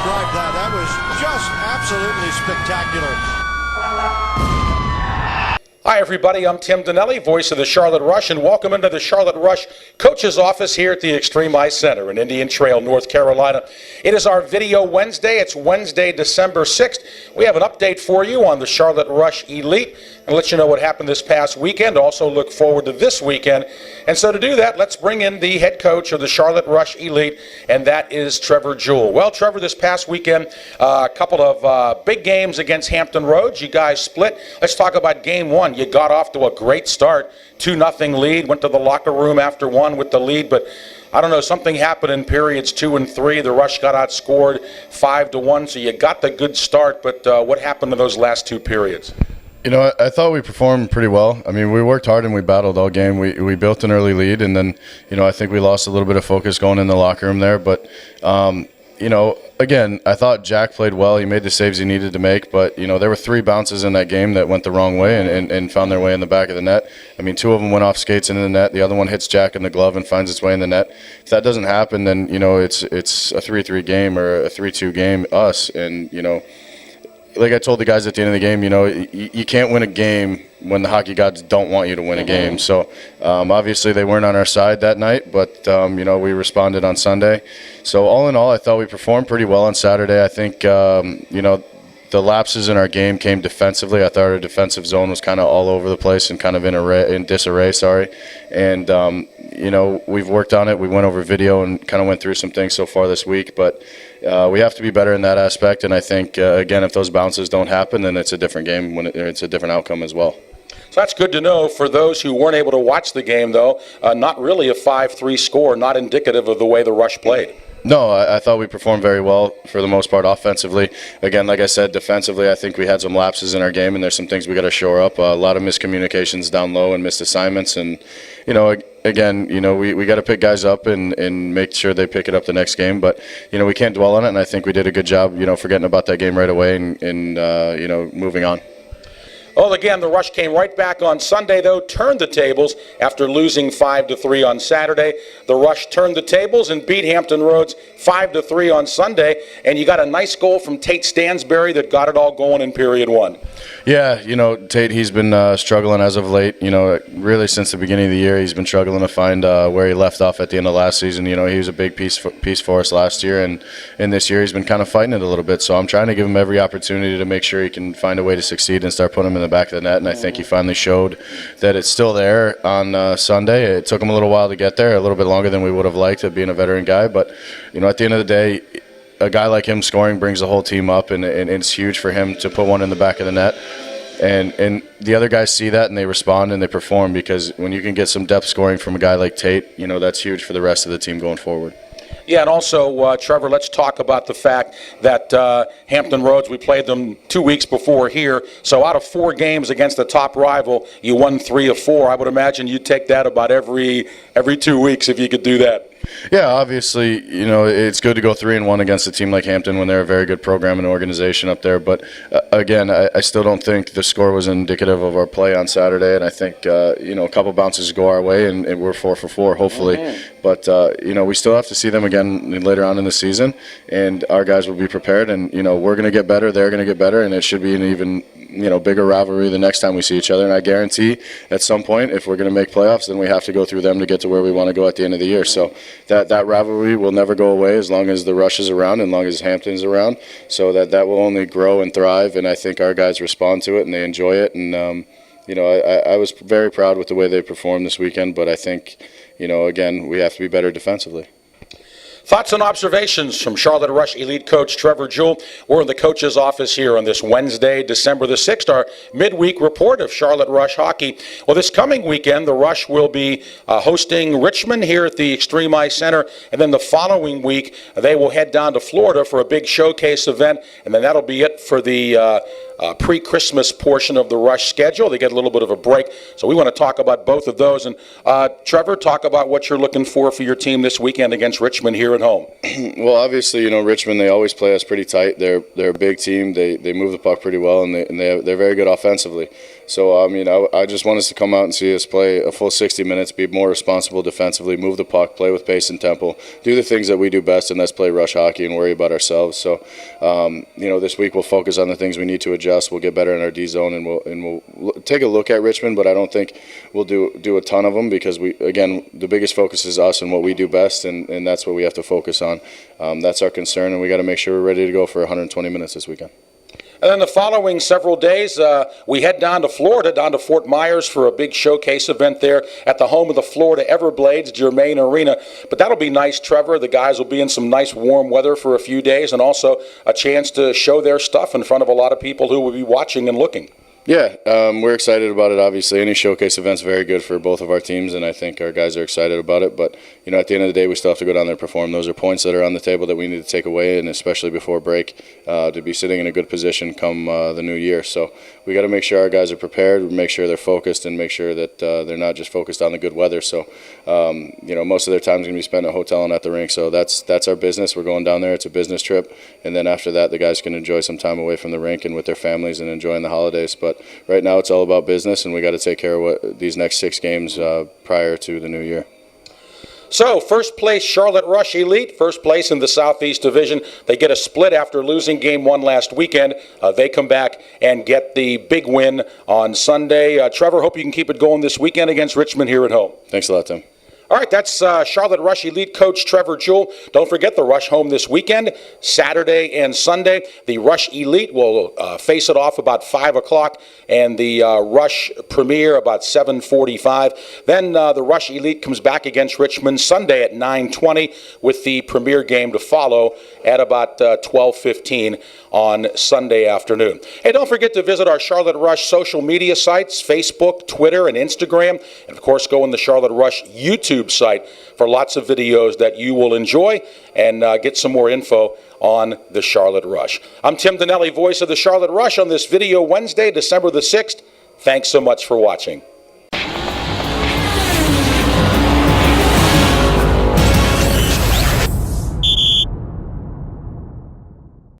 describe that. That was just absolutely spectacular. Hi, everybody. I'm Tim Donnelly, voice of the Charlotte Rush, and welcome into the Charlotte Rush coach's office here at the Extreme Ice Center in Indian Trail, North Carolina. It is our Video Wednesday. It's Wednesday, December 6th. We have an update for you on the Charlotte Rush Elite and let you know what happened this past weekend. Also look forward to this weekend. And so to do that, let's bring in the head coach of the Charlotte Rush Elite, and that is Trevor Jewell. Well, Trevor, this past weekend, a couple of big games against Hampton Roads. You guys split. Let's talk about game one. You got off to a great start, 2-0 lead, went to the locker room after one with the lead, but I don't know, something happened in periods 2 and 3. The Rush got outscored 5-1, so you got the good start, but what happened in those last two periods? You know, I thought we performed pretty well. I mean, we worked hard and we battled all game. We built an early lead, and then, you know, I think we lost a little bit of focus going in the locker room there. But, you know, again, I thought Jack played well. He made the saves he needed to make. But, you know, there were 3 bounces in that game that went the wrong way and found their way in the back of the net. I mean, 2 of them went off skates into the net. The other one hits Jack in the glove and finds its way in the net. If that doesn't happen, then, you know, it's a 3-3 game or a 3-2 game, us. And, you know, like I told the guys at the end of the game, you know, you can't win a game when the hockey gods don't want you to win a game. So obviously they weren't on our side that night, but, you know, we responded on Sunday. So all in all, I thought we performed pretty well on Saturday. I think, you know, the lapses in our game came defensively. I thought our defensive zone was kind of all over the place and kind of in disarray, And, you know, we've worked on it. We went over video and kind of went through some things so far this week, but we have to be better in that aspect. And I think, again, if those bounces don't happen, then it's a different game. It's a different outcome as well. So that's good to know. For those who weren't able to watch the game, though, not really a 5-3 score, not indicative of the way the Rush played. No, I thought we performed very well for the most part offensively. Again, like I said, defensively, I think we had some lapses in our game, and there's some things we got to shore up. A lot of miscommunications down low and missed assignments. And, you know, again, you know, we got to pick guys up and make sure they pick it up the next game. But, you know, we can't dwell on it, and I think we did a good job, you know, forgetting about that game right away and you know, moving on. Well, again, the Rush came right back on Sunday, though, turned the tables after losing 5-3 on Saturday. The Rush turned the tables and beat Hampton Roads 5-3 on Sunday, and you got a nice goal from Tate Stansberry that got it all going in period one. Yeah, you know, Tate, he's been struggling as of late. You know, really since the beginning of the year, he's been struggling to find where he left off at the end of last season. You know, he was a big piece for us last year, and this year he's been kind of fighting it a little bit. So I'm trying to give him every opportunity to make sure he can find a way to succeed and start putting him in the back of the net. And I think he finally showed that it's still there on Sunday. It took him a little while to get there, a little bit longer than we would have liked, being a veteran guy. But, you know, at the end of the day, a guy like him scoring brings the whole team up, and it's huge for him to put one in the back of the net. And the other guys see that and they respond and they perform, because when you can get some depth scoring from a guy like Tate, you know, that's huge for the rest of the team going forward. Yeah, and also, Trevor, let's talk about the fact that Hampton Roads, we played them 2 weeks before here. So out of 4 games against the top rival, you won 3 of 4. I would imagine you'd take that about every 2 weeks if you could do that. Yeah, obviously, you know, it's good to go 3-1 against a team like Hampton when they're a very good program and organization up there. But, again, I still don't think the score was indicative of our play on Saturday. And I think, you know, a couple bounces go our way, and we're 4 for 4, hopefully. Mm-hmm. But, you know, we still have to see them again later on in the season. And our guys will be prepared. And, you know, we're going to get better. They're going to get better. And it should be an even, you know, bigger rivalry the next time we see each other. And I guarantee at some point, if we're going to make playoffs, then we have to go through them to get to where we want to go at the end of the year. So that rivalry will never go away as long as the Rush is around and as long as Hampton is around. So that will only grow and thrive. And I think our guys respond to it and they enjoy it. And, you know, I was very proud with the way they performed this weekend. But I think, you know, again, we have to be better defensively. Thoughts and observations from Charlotte Rush Elite coach Trevor Jewell. We're in the coach's office here on this Wednesday, December the 6th, our midweek report of Charlotte Rush hockey. Well, this coming weekend, the Rush will be hosting Richmond here at the Extreme Ice Center, and then the following week, they will head down to Florida for a big showcase event, and then that'll be it for the pre-Christmas portion of the Rush schedule. They get a little bit of a break, so we want to talk about both of those. And Trevor, talk about what you're looking for your team this weekend against Richmond here at home. Well, obviously, you know, Richmond, they always play us pretty tight. They're a big team. They move the puck pretty well, and they're very good offensively. So, I mean, I just want us to come out and see us play a full 60 minutes, be more responsible defensively, move the puck, play with pace and tempo, do the things that we do best, and that's play rush hockey and worry about ourselves. So, this week we'll focus on the things we need to adjust. We'll get better in our D zone, and we'll take a look at Richmond, but I don't think we'll do a ton of them because the biggest focus is us and what we do best, and that's what we have to focus on. That's our concern, and we got to make sure we're ready to go for 120 minutes this weekend. And then the following several days, we head down to Florida, down to Fort Myers for a big showcase event there at the home of the Florida Everblades, Germain Arena. But that'll be nice, Trevor. The guys will be in some nice warm weather for a few days and also a chance to show their stuff in front of a lot of people who will be watching and looking. Yeah, we're excited about it, obviously. Any showcase event's very good for both of our teams, and I think our guys are excited about it. But, at the end of the day, we still have to go down there and perform. Those are points that are on the table that we need to take away, and especially before break, to be sitting in a good position come the new year. So we got to make sure our guys are prepared, make sure they're focused, and make sure that they're not just focused on the good weather. So, most of their time is going to be spent at a hotel and at the rink. So that's our business. We're going down there. It's a business trip. And then after that, the guys can enjoy some time away from the rink and with their families and enjoying the holidays. But right now it's all about business, and we got to take care of these next 6 games prior to the new year. So, first place Charlotte Rush Elite, first place in the Southeast Division. They get a split after losing Game 1 last weekend. They come back and get the big win on Sunday. Trevor, hope you can keep it going this weekend against Richmond here at home. Thanks a lot, Tim. All right, that's Charlotte Rush Elite coach Trevor Jewell. Don't forget the Rush home this weekend, Saturday and Sunday. The Rush Elite will face it off about 5 o'clock, and the Rush Premier about 7:45. Then the Rush Elite comes back against Richmond Sunday at 9:20, with the Premier game to follow at about 12:15 on Sunday afternoon. Hey, don't forget to visit our Charlotte Rush social media sites, Facebook, Twitter, and Instagram. And, of course, go on the Charlotte Rush YouTube site for lots of videos that you will enjoy and get some more info on the Charlotte Rush. I'm Tim Donnelly, voice of the Charlotte Rush, on this Video Wednesday, December the 6th. Thanks so much for watching.